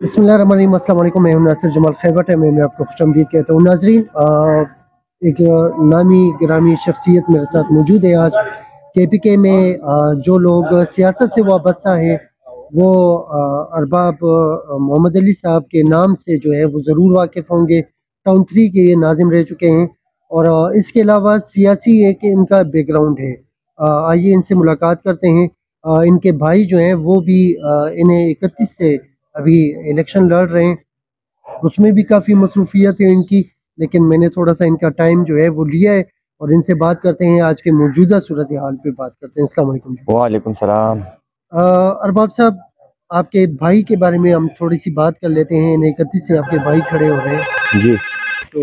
बिस्मिल्लाहिर्रहमानिर्रहीम। अस्सलाम वालेकुम। मैं हूं नासिर जमाल खैबर टाइम में आपको खुशआमदीद कहता हूँ। नाजरीन, एक नामी गिरामी शख्सियत मेरे साथ मौजूद है आज। KPK में जो लोग सियासत से वाबस्ता हैं वो अरबाब मोहम्मद अली साहब के नाम से जो है वो ज़रूर वाकिफ़ होंगे। टाउन 3 के ये नाजिम रह चुके हैं और इसके अलावा सियासी एक इनका बैकग्राउंड है। आइए इनसे मुलाकात करते हैं। इनके भाई जो हैं वो भी इन्हें 31 से अभी इलेक्शन लड़ रहे हैं, उसमें भी काफ़ी मसरूफियत है इनकी, लेकिन मैंने थोड़ा सा इनका टाइम जो है वो लिया है और इनसे बात करते हैं। आज के मौजूदा सूरत हाल पे बात करते हैं। अस्सलाम वालेकुम जी। वालेकुम सलाम। अरबाब साहब, आपके भाई के बारे में हम थोड़ी सी बात कर लेते हैं। इन्हें 31 से आपके भाई खड़े हो रहे हैं, जी तो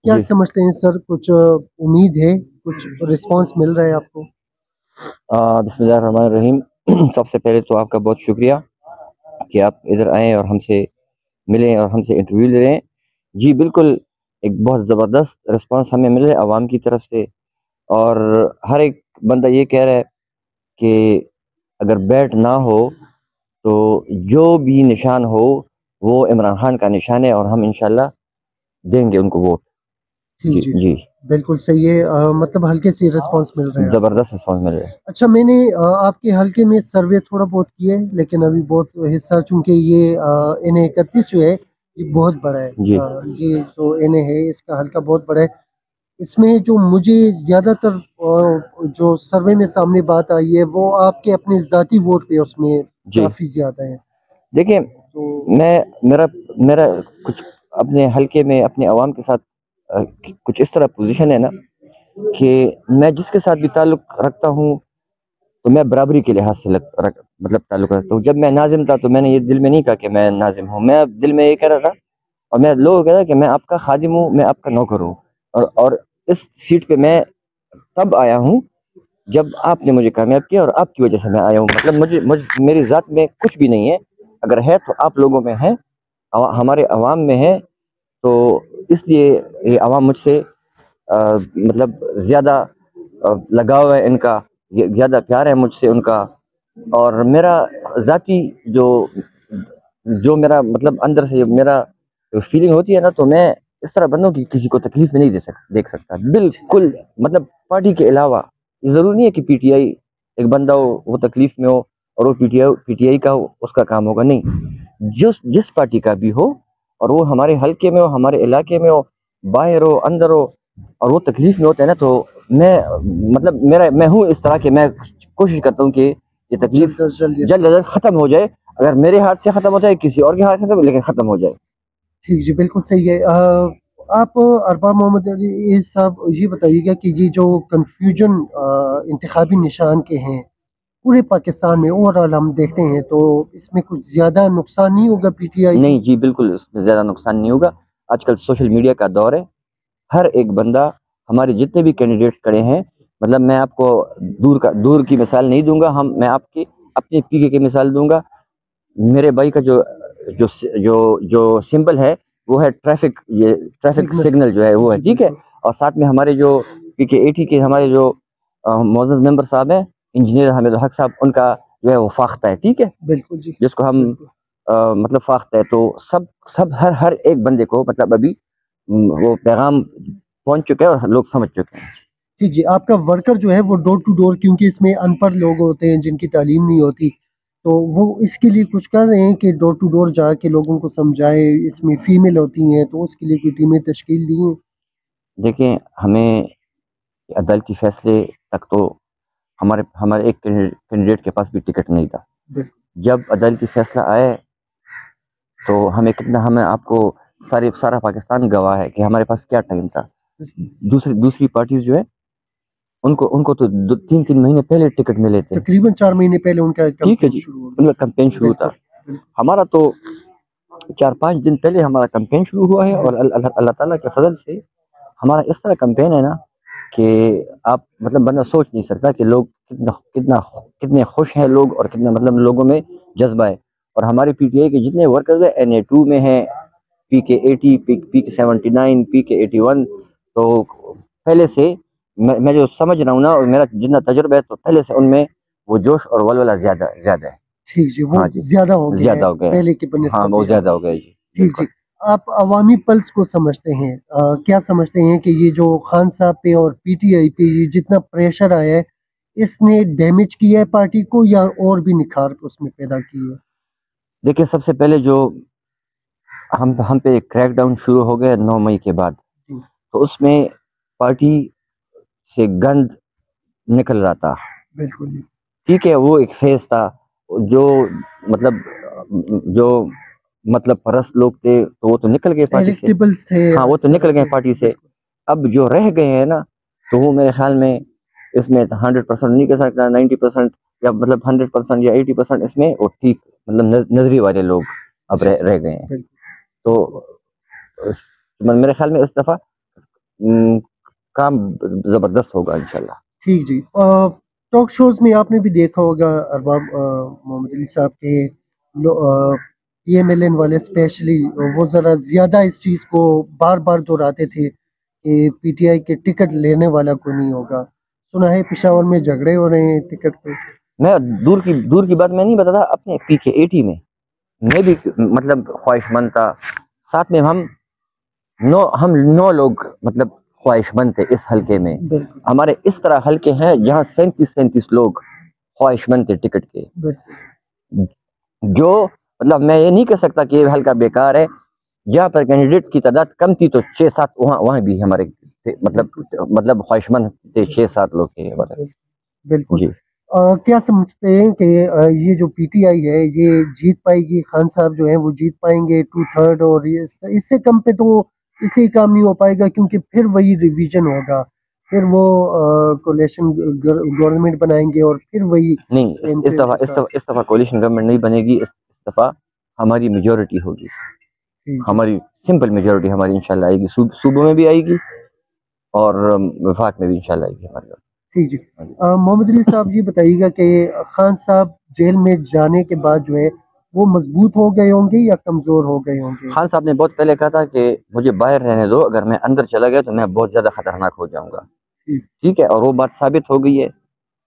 क्या जी। समझते हैं सर? कुछ उम्मीद है, कुछ रिस्पांस मिल रहा है आपको? बिस्मिल्लाहिर्रहमानिर्रहीम। सबसे पहले तो आपका बहुत शुक्रिया कि आप इधर आए और हमसे मिलें और हमसे इंटरव्यू ले रहे हैं। जी बिल्कुल, एक बहुत ज़बरदस्त रिस्पांस हमें मिल रहा है आवाम की तरफ से, और हर एक बंदा ये कह रहा है कि अगर बैट ना हो तो जो भी निशान हो वो इमरान खान का निशान है, और हम इंशाल्लाह देंगे उनको वोट। जी जी जी, जी। बिल्कुल सही है। मतलब हल्के से रिस्पांस मिल रहा है आपको? ज़बरदस्त रिस्पांस मिल रहा है। अच्छा, मैंने आपके हलके में सर्वे थोड़ा बहुत किया है, लेकिन अभी बहुत हिस्सा, चूंकि ये एन 31 जो है ये बहुत बड़ा है। जी ये जो एन है इसका हलका बहुत बड़ा है। इसमें जो मुझे ज़्यादातर जो सर्वे में सामने बात आई है वो आपके अपने ज़ाती वोट पे उसमें जी। काफ़ी ज़्यादा है। देखिए, तो मैं मेरा मेरा कुछ अपने हलके में अपने अवाम के साथ कुछ इस तरह पोजीशन है ना कि मैं जिसके साथ भी ताल्लुक रखता हूँ तो मैं बराबरी के लिहाज से मतलब ताल्लुक रखता हूँ। जब मैं नाजिम था तो मैंने ये दिल में नहीं कहा कि मैं नाजिम हूँ, मैं दिल में ये कह रहा था, और मैं लोगों को कह रहा था कि मैं आपका खादिम हूँ, मैं आपका नौकर हूँ। और इस सीट पे मैं तब आया हूँ जब आपने मुझे कामयाब किया, और आपकी वजह से मैं आया हूँ। मतलब मेरी ज़ात में कुछ भी नहीं है, अगर है तो आप लोगों में है, हमारे अवाम में है। तो इसलिए ये अवाम मुझसे मतलब ज़्यादा लगाव है इनका, ज़्यादा प्यार है मुझसे उनका। और मेरा ज़ाती जो जो मेरा मतलब अंदर से मेरा फीलिंग होती है ना, तो मैं इस तरह बंदों की किसी को तकलीफ में नहीं देख सकता बिल्कुल। मतलब पार्टी के अलावा ये ज़रूरी नहीं है कि पीटीआई एक बंदा हो वो तकलीफ में हो और वो पीटीआई का हो, उसका काम होगा नहीं। जिस पार्टी का भी हो, और वो हमारे हलके में हो, हमारे इलाके में हो, बाहर हो, अंदर हो, और वो तकलीफ में होता है ना, तो मैं मतलब मैं हूँ इस तरह के, मैं कोशिश करता हूँ कि ये तकलीफ जल्द अज जल्द ये जल्द अज जल्द ख़त्म हो जाए। अगर मेरे हाथ से ख़त्म होता है, किसी और के हाथ से ख़त्म, लेकिन ख़त्म हो जाए। ठीक जी, बिल्कुल सही है। आप अरबाब मोहम्मद अली साहब ये बताइएगा कि ये जो कन्फ्यूजन इंतखाबी निशान के हैं पूरे पाकिस्तान में ओवरऑल हम देखते हैं, तो इसमें कुछ ज़्यादा नुकसान नहीं होगा PTI को? नहीं जी, बिल्कुल उसमें ज़्यादा नुकसान नहीं होगा। आजकल सोशल मीडिया का दौर है, हर एक बंदा, हमारे जितने भी कैंडिडेट्स खड़े हैं, मतलब मैं आपको दूर की मिसाल नहीं दूंगा, मैं आपकी अपने पीके की मिसाल दूंगा। मेरे भाई का जो जो सिंबल है वो है ट्रैफिक, ये ट्रैफिक सिग्नल। सिग्नल जो है वो है, जी ठीक है। बिल्कुल। और साथ में हमारे जो PK80 के हमारे जो मोअज़्ज़ज़ मेंबर साहब हैं, इंजीनियर हामिद हक साहब, उनका जो है वो फाख्ता है, ठीक है, बिल्कुल जी। जिसको हम बिल्कुल। मतलब फाख्ता है। तो सब सब हर एक बंदे को मतलब अभी वो पैगाम पहुंच चुका है और लोग समझ चुके हैं। ठीक जी, आपका वर्कर जो है वो डोर टू डोर, क्योंकि इसमें अनपढ़ लोग होते हैं जिनकी तालीम नहीं होती, तो वो इसके लिए कुछ कर रहे हैं कि डोर टू डोर जाके लोगों को समझाए। इसमें फीमेल होती हैं तो उसके लिए कोई टीमें तश्कील दी हैं? देखिए, हमें अदालती फैसले तक तो हमारे हमारे एक कैंडिडेट के पास भी टिकट नहीं था। बिल्कुल। जब अदालती फैसला आए तो हमें आपको सारा पाकिस्तान गवाह है कि हमारे पास क्या टाइम था। दूसरी पार्टीज जो है उनको उनको तो 2-3 महीने पहले टिकट मिले थे, तकरीबन 4 महीने पहले उनका ठीक है कैंपेन जी। शुरू हो उनका गया। कैंपेन शुरू था, बिल्कुल। बिल्कुल। हमारा तो 4-5 दिन पहले हमारा कैंपेन शुरू हुआ है। और बिल्कुल। अल्लाह ताला के फजल से हमारा इस तरह कैंपेन है ना कि आप मतलब बंदा सोच नहीं सकता कि लोग कितने खुश हैं लोग, और कितना मतलब लोगों में जज्बा है। और हमारे पीटीआई के जितने वर्कर्स हैं NA2 में हैं, PK80, PK79, PK81, तो पहले से मैं जो समझ रहा हूँ ना, और मेरा जितना तजुर्बा है, तो पहले से उनमें वो जोश और वलवला ज्यादा ज्यादा है। ٹھیک جی، وہ ہاں جی، زیادہ ہو گیا زیادہ ہے ہو گیا ہے، پہلے کی ہاں بنسبت وہ جی۔ زیادہ ہو گیا جی، ٹھیک بالکل۔ جی، آپ عوامی پلس کو سمجھتے ہیں، کیا سمجھتے ہیں کہ یہ جو خان صاحب پہ اور پی ٹی آئی پہ یہ جتنا پریشر آیا ہے، اس نے ڈیمیج کیا ہے پارٹی کو یا اور بھی نکھار اس میں پیدا کی ہے؟ دیکھیں سب سے پہلے جو ہم پہ کریک ڈاؤن شروع ہو گیا 9 مئی کے بعد، جی تو اس میں پارٹی سے گند نکل رہا تھا، بالکل جی، ٹھیک ہے، وہ ایک فیز تھا، جو مطلب جو مطلب پرست لوگ تھے تو وہ تو نکل گئے پارٹی سے، ایلیکٹیبلز تھے ہاں وہ تو سارے نکل گئے تھے، پارٹی سے۔ بالکل اب جو رہ گئے ہیں نا، تو وہ میرے خیال میں اس میں 100% نہیں کہہ سکتا، 90% یا مطلب 100% یا 80% اس میں وہ ٹھیک مطلب نظری والے لوگ اب جی رہ گئے ہیں۔ بالکل تو میرے خیال میں اس دفعہ کام زبردست ہوگا انشاءاللہ۔ ٹھیک جی، ٹاک شوز میں آپ نے بھی دیکھا ہوگا ارباب محمد علی صاحب کے پی ایم ایل این والے اسپیشلی وہ ذرا زیادہ اس چیز کو بار بار دہراتے تھے کہ پی ٹی آئی کے ٹکٹ لینے والا کوئی نہیں ہوگا۔ سنا ہے پشاور میں جھگڑے ہو رہے ہیں ٹکٹ پہ۔ میں دور کی بات میں نہیں بتاتا، اپنے پی کے 80 میں بھی مطلب خواہش مند تھا، ساتھ میں ہم 9 لوگ مطلب خواہش مند تھے اس حلقے میں۔ بالکل ہمارے اس طرح حلقے ہیں جہاں 37 لوگ خواہش مند تھے ٹکٹ کے، بالکل جو مطلب میں یہ نہیں کہہ سکتا کہ یہ حلقہ بیکار ہے، جہاں پر کینڈیڈیٹ کی تعداد کم تھی تو 6-7 وہاں بھی ہمارے تھے، مطلب خواہش مند تھے 6-7 لوگ تھے ہمارے۔ بالکل جی کیا سمجھتے ہیں کہ یہ جو پی ٹی آئی ہے یہ جیت پائے گی؟ خان صاحب جو ہیں وہ جیت پائیں گے 2/3 اور اس سے کم پہ تو اس سے ہی کام نہیں ہو پائے گا، کیونکہ پھر وہی ریویژن ہوگا، پھر وہ کولیشن گورنمنٹ بنائیں گے اور پھر وہی نہیں، ٹیمپلیٹ کے ساتھ۔ اس دفعہ کولیشن گورنمنٹ نہیں بنے گی، اس دفعہ ہماری میجورٹی ہوگی، جی جی ہماری سمپل میجورٹی ہماری انشاءاللہ آئے گی، صوبوں میں بھی آئے گی اور وفاق میں بھی انشاءاللہ آئے گی ہماری۔ ٹھیک جی، محمد علی صاحب یہ بتائیے گا کہ خان صاحب جیل میں جانے کے بعد جو ہے وہ مضبوط ہو گئے ہوں گے یا کمزور ہو گئے ہوں گے؟ خان صاحب نے بہت پہلے کہا تھا کہ مجھے باہر رہنے دو، اگر میں اندر چلا گیا تو میں بہت زیادہ خطرناک ہو جاؤں گا، جی ٹھیک ہے، اور وہ بات ثابت ہو گئی ہے۔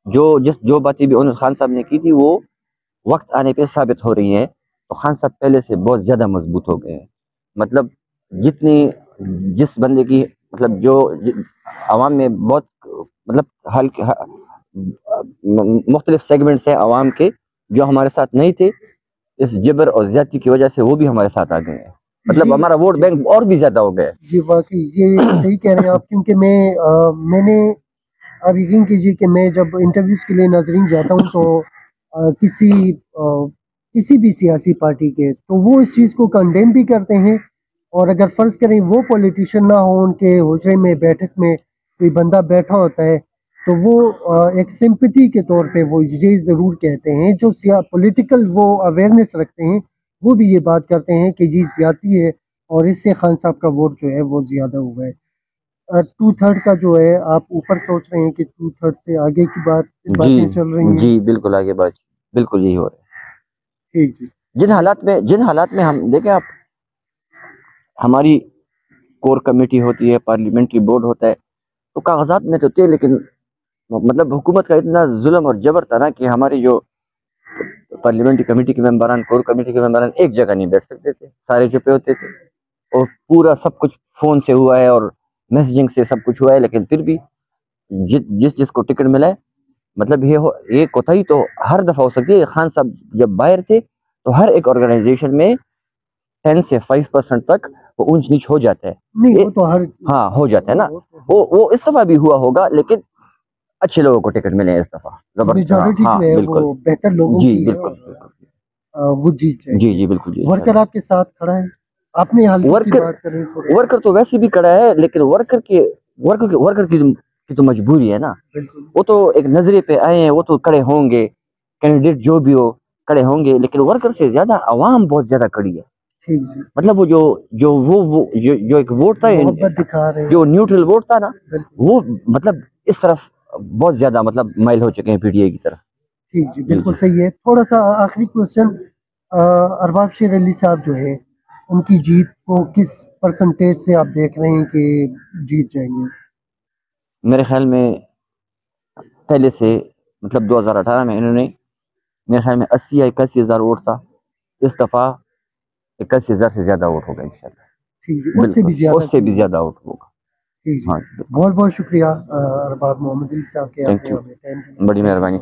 جو باتیں بھی خان صاحب نے کی تھی وہ وقت آنے پہ ثابت ہو رہی ہیں، تو خان صاحب پہلے سے بہت زیادہ مضبوط ہو گئے ہیں، مطلب جس بندے کی مطلب جو عوام میں بہت مطلب مختلف سیگمنٹس ہیں عوام کے جو ہمارے ساتھ نہیں تھے، اس جبر اور زیادتی کی وجہ سے وہ بھی ہمارے ساتھ آ گئے ہیں، مطلب جی ہمارا ووٹ جی بینک اور بھی زیادہ ہو گیا ہے۔ جی واقعی یہ صحیح کہہ رہے ہیں آپ، کیونکہ میں نے آپ یقین کیجیے کہ میں جب انٹرویوز کے لیے ناظرین جاتا ہوں تو کسی بھی سیاسی پارٹی کے تو وہ اس چیز کو کنڈیم بھی کرتے ہیں، اور اگر فرض کریں وہ پولیٹیشین نہ ہو، ان کے حجرے میں بیٹھک میں کوئی بندہ بیٹھا ہوتا ہے تو وہ ایک سمپتھی کے طور پہ وہ یہ ضرور کہتے ہیں، جو پولیٹیکل وہ اویئرنیس رکھتے ہیں وہ بھی یہ بات کرتے ہیں کہ جی زیادتی ہے اور اس سے خان صاحب کا ووٹ جو ہے وہ زیادہ ہوا ہے۔ 2/3 کا جو ہے آپ اوپر سوچ رہے ہیں کہ 2/3 سے آگے کی باتیں چل رہی ہیں؟ جی بالکل آگے بات، بالکل یہی ہو رہا ہے۔ ٹھیک جی جن حالات میں ہم دیکھیں، آپ ہماری کور کمیٹی ہوتی ہے، پارلیمنٹری بورڈ ہوتا ہے، تو کاغذات میں تو تھے، لیکن مطلب حکومت کا اتنا ظلم اور جبر تھا نا کہ ہمارے جو پارلیمنٹری کمیٹی کے ممبران، کور کمیٹی کے ممبران ایک جگہ نہیں بیٹھ سکتے تھے، سارے چھپے ہوتے تھے، اور پورا سب کچھ فون سے ہوا ہے اور میسجنگ سے سب کچھ ہوا ہے، لیکن پھر بھی جس کو ٹکٹ ملا ہے، مطلب یہ کوتاہی تو ہر دفعہ ہو سکتی ہے۔ خان صاحب جب باہر تھے تو ہر ایک آرگنائزیشن میں 10 سے 5% تک وہ اونچ نیچ ہو جاتا ہے، نہیں وہ تو ہر ہاں ہو جاتا ہے نا، وہ اس دفعہ بھی ہوا ہوگا، لیکن اچھے لوگوں کو ٹکٹ ملے ہیں اس دفعہ، زبردست، میجورٹی ہاں جو ہے بالکل، وہ بہتر لوگوں جی کی ہے بالکل اور بالکل، وہ جیت جائیں جی گے۔ جی بالکل جی ورکر انشاءاللہ۔ آپ کے ساتھ کھڑا ہے، اپنے حلقے کی بات کریں تھوڑا سا۔ ورکر تو ویسے بھی کڑا ہے، لیکن ورکر کی تو مجبوری ہے نا، بالکل وہ تو ایک نظرے پہ آئے ہیں، وہ تو کڑے ہوں گے، کینڈیڈیٹ جو بھی ہو کڑے ہوں گے، لیکن ورکر سے زیادہ عوام بہت زیادہ کڑی ہے، ٹھیک جی، مطلب وہ جو ایک ووٹ تھا، محبت دکھا رہے جو ہیں، نیوٹرل ووٹ تھا نا، بالکل وہ مطلب اس طرف بہت زیادہ مطلب مائل ہو چکے ہیں پی ٹی آئی کی طرف۔ ٹھیک جی جی بالکل جی صحیح ہے۔ تھوڑا سا آخری کوشچن، ارباب شیر علی صاحب جو ہے ان کی جیت کو کس پرسنٹیج سے آپ دیکھ رہے ہیں کہ جیت جائیں گے؟ میرے خیال میں پہلے سے مطلب 2018 میں انہوں نے میرے خیال میں 80 یا 81,000 ووٹ تھا. اس دفعہ 81,000 سے زیادہ ووٹ ہوگا انشاءاللہ. ٹھیک ہے، اس سے بھی زیادہ. اس سے بھی زیادہ ووٹ ہوگا. ٹھیک ہے، ہاں بہت بہت شکریہ ارباب محمد علی صاحب کے آپ نے ہمیں ٹائم دیا. بڑی مہربانی.